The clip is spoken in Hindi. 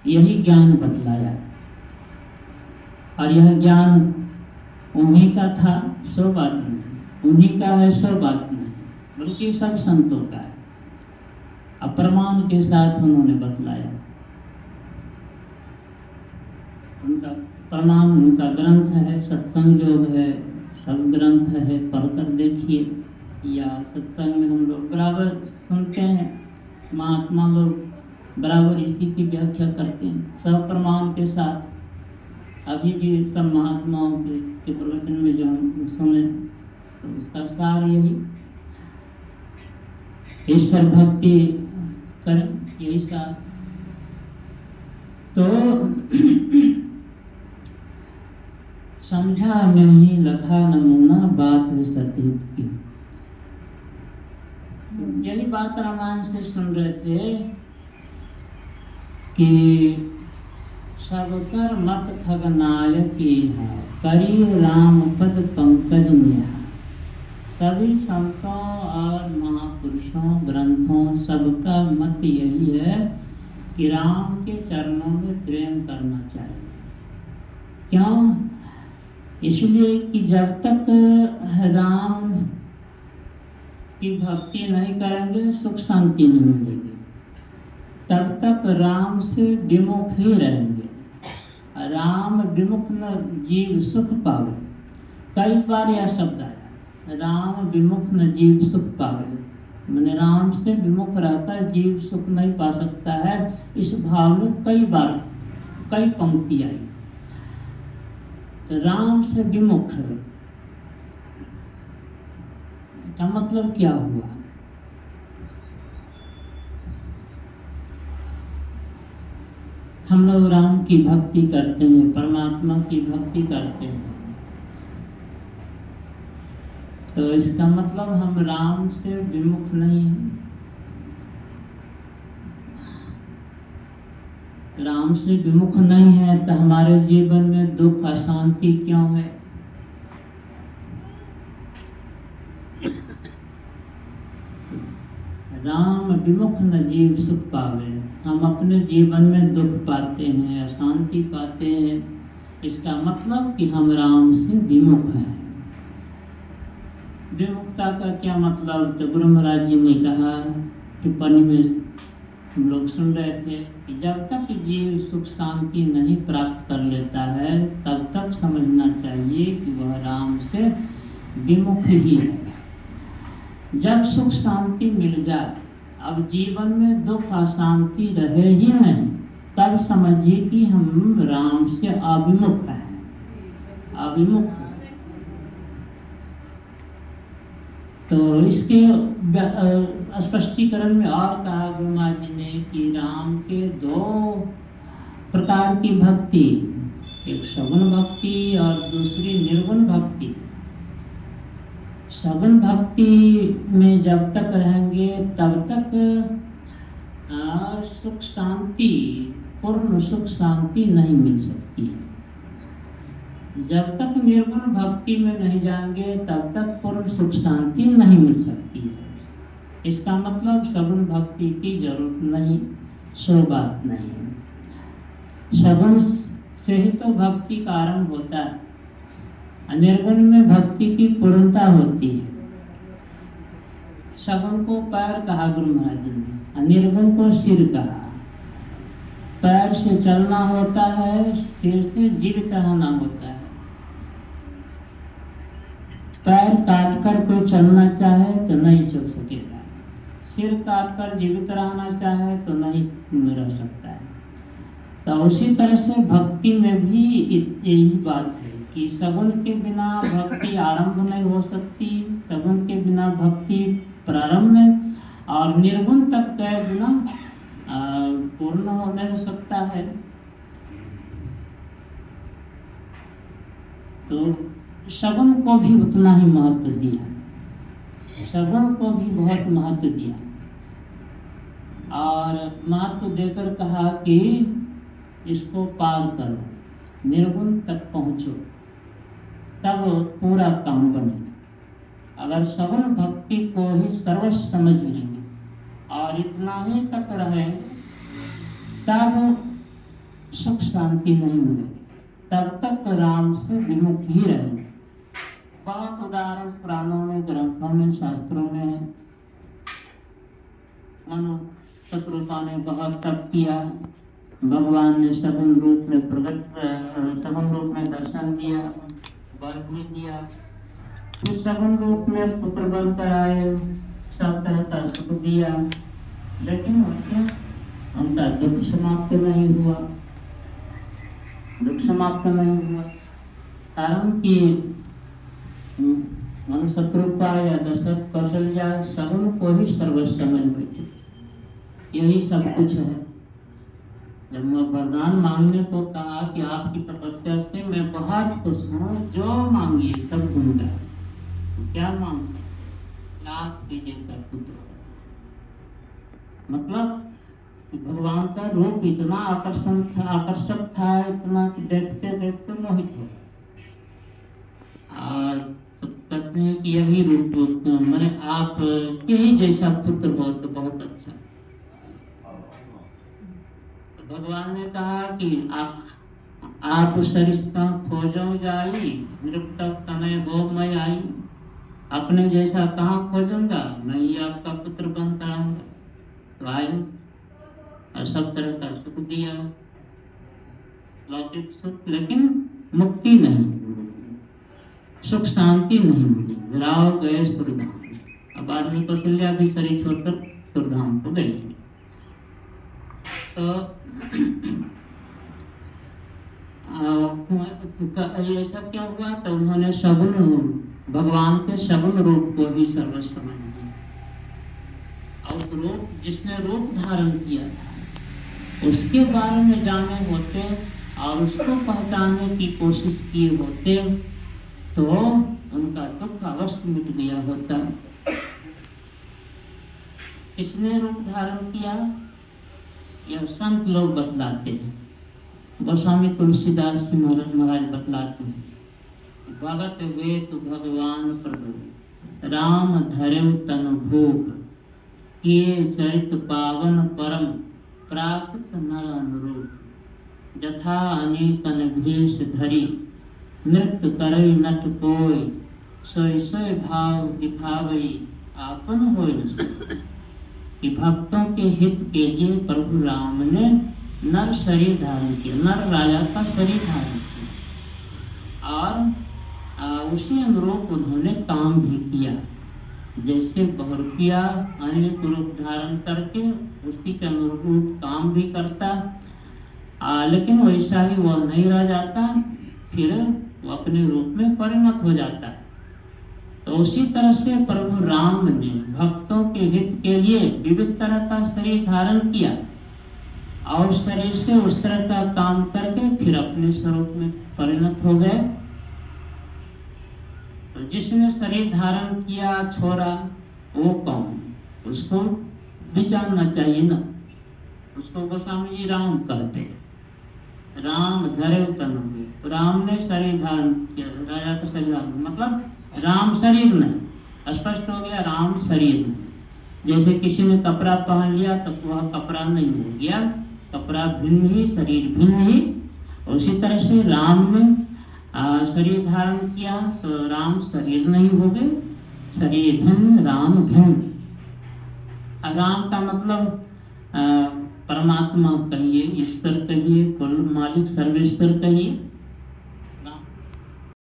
यही ज्ञान बतलाया। और यह ज्ञान उन्हीं का था, सो बात नहीं, उन्हीं का है, सो बात नहीं, बल्कि सब संतों का है। अप्रमाण के साथ उन्होंने बतलाया। उनका प्रमाण, उनका ग्रंथ है, सत्संग योग है, सब ग्रंथ है, पढ़कर देखिए। या सत्संग में हम लोग बराबर सुनते हैं, महात्मा लोग बराबर इसी की व्याख्या करते हैं, सब प्रमाण के साथ। अभी भी सब महात्माओं के प्रवचन में जो हम सुने, तो उसका सार यही, ईश्वर भक्ति करें, यही सार। तो समझा नहीं लखा नमूना, बात है सतीत की। यही बात रामायण से सुन रहे थे कि सब कर मत खगनाय की है, करी राम पद पंकज नेहा। सभी संतों और महापुरुषों, ग्रंथों, सबका मत यही है कि राम के चरणों में प्रेम करना चाहिए। क्यों? इसलिए कि जब तक राम की भक्ति नहीं करेंगे, सुख शांति नहीं मिलेगी। तब तक राम से विमुख ही रहेंगे। राम विमुख न जीव सुख पावे। कई बार यह शब्द आया, राम विमुख न जीव सुख पावे। मैंने राम से विमुख रहकर जीव सुख नहीं पा सकता है। इस भाव में कई बार कई पंक्ति आई। तो राम से विमुख का मतलब क्या हुआ? हम लोग राम की भक्ति करते हैं, परमात्मा की भक्ति करते हैं, तो इसका मतलब हम राम से विमुख नहीं हैं। राम से विमुख नहीं है तो हमारे जीवन में दुख अशांति क्यों है? राम विमुख न जीव सुख पावे। हम अपने जीवन में दुख पाते हैं, अशांति पाते हैं। इसका मतलब कि हम राम से विमुख हैं। विमुखता का क्या मतलब? तो गुरु महाराज जी ने कहा, टिप्पणी में हम लोग सुन रहे थे कि जब तक जीव सुख शांति नहीं प्राप्त कर लेता है, तब तक समझना चाहिए कि वह राम से विमुख ही है। जब सुख शांति मिल जाए, अब जीवन में दुख अशांति रहे ही नहीं, तब समझिए कि हम राम से अविमुख हैं, अविमुख। तो इसके स्पष्टीकरण में और कहा गुरु महाराज जी ने कि राम के दो प्रकार की भक्ति, एक सगुण भक्ति और दूसरी निर्गुण भक्ति। सगुण भक्ति में जब तक रहेंगे तब तक सुख शांति, पूर्ण सुख शांति नहीं मिल सकती है। जब तक निर्गुण भक्ति में नहीं जाएंगे तब तक पूर्ण सुख शांति नहीं मिल सकती है। इसका मतलब सगुण भक्ति की जरूरत नहीं, सो बात नहीं। सगुण से ही तो भक्ति का आरंभ होता है। निर्गुण में भक्ति की पूर्णता होती है। सगुण को पैर कहा गुरु महाराज जी ने, निर्गुण को सिर कहा। पैर से चलना होता है, सिर से जीवित रहना होता है। पैर काट कर कोई चलना चाहे तो नहीं चल सकेगा, सिर काट कर जीवित रहना चाहे तो नहीं रह सकता है। तो उसी तरह से भक्ति में भी यही बात है कि सगुण के बिना भक्ति आरंभ नहीं हो सकती, सगुण के बिना भक्ति प्रारंभ में, और निर्गुण तक के बिना पूर्ण होने हो सकता है। तो सगुण को भी उतना ही महत्व दिया, सगुण को भी बहुत महत्व दिया, और महत्व देकर कहा कि इसको पार करो, निर्गुण तक पहुंचो, तब पूरा काम बनेगा। अगर सगुण भक्ति को ही सर्वस्व समझ लेंगे और इतना ही तक रहेंगे, तब सुख शांति नहीं मिलेगी, तब तक राम से विमुख ही रहेंगे। बहुत उदाहरण पुराणों में, ग्रंथों में, शास्त्रों में। मनु शत्रुपा ने बहुत तप किया, भगवान ने सगुण रूप में सगुण रूप में दर्शन दिया, वर भी दिया। फिर सगुण रूप में पुत्र बनकर आए, सब तरह का सुख दिया, लेकिन उनका दुख समाप्त नहीं हुआ। दुख समाप्त नहीं हुआ कारण कि शत्रुपा या दशरथ कौशल्या सगुण को ही सर्वस्व समझ बैठे। यही सब कुछ है। जब मैं वरदान मांगने को कहा कि आपकी तपस्या से मैं बहुत खुश हूँ, जो मांगिए सब दूंगा, तो क्या मांगते? आपके जैसा पुत्र। मतलब भगवान का रूप इतना आकर्षक था, इतना देखते देखते मोहित हो। और तो कहते हैं कि यही रूप मैंने आप के ही जैसा पुत्र बहुत बहुत अच्छा। तो भगवान ने कहा कि आप सरिस्ता खोजो जाई, नृप तनय गोमय आई। अपने जैसा कहाँ खोजूंगा, मैं ही आपका पुत्र बनता रहूंगा। तो आए और सब तरह का सुख दिया, लौकिक सुख, लेकिन मुक्ति नहीं, सुख शांति नहीं मिली। विराव गए सुरधाम। अब आदमी कौशल्या भी शरीर छोड़कर सुरधाम को गई। तो ऐसा क्या हुआ? तो उन्होंने सगुण भगवान के सगुण रूप को ही सर्वस्व समझ लिया। और रूप जिसने रूप धारण किया था उसके बारे में जाने होते और उसको पहचानने की कोशिश किए होते तो उनका दुख अवश्य मिट गया होता। किसने रूप धारण किया? यह संत लोग बतलाते हैं। गोस्वामी तुलसीदास जी महाराज बतलाते हैं, भगत हेतु भगवान प्रभु राम धर्म तनु भूप, किए चरित पावन परम प्राकृत नर अनुरूप। जथा अनेकन भेष धरी नृत्य करई नट कोय, सोय सोय भाव दिखावई आपन होय न सोय। कि भक्तों के हित के लिए प्रभु राम ने नर शरीर धारण किया, नर राजा का शरीर धारण किया और उसी अनुरूप उन्होंने काम भी किया। जैसे बहुरूपिया अनेक रूप धारण करके उसी के अनुरूप काम भी करता, लेकिन वैसा ही वह नहीं रह जाता, फिर वो अपने रूप में परिणत हो जाता है। तो उसी तरह से प्रभु राम ने भक्तों के हित के लिए विविध तरह का शरीर धारण किया और शरीर से उस तरह का काम करके फिर अपने स्वरूप में परिणत हो गए। तो जिसने शरीर धारण किया छोड़ा वो कौन? उसको भी जानना चाहिए ना। उसको गोस्वामी जी राम कहते। राम धरे तनु, राम ने शरीर धारण किया, राजा का शरीर धारण, मतलब राम शरीर नहीं। स्पष्ट हो गया, राम शरीर नहीं। जैसे किसी ने कपड़ा पहन लिया तो वह कपड़ा नहीं हो गया, कपड़ा भिन्न ही, शरीर भिन्न ही। उसी तरह से राम ने शरीर धारण किया तो राम शरीर नहीं हो गए, शरीर भिन्न राम भिन्न। राम का मतलब परमात्मा कहिए, ईश्वर कहिए, कुल मालिक सर्वेश्वर कहिए,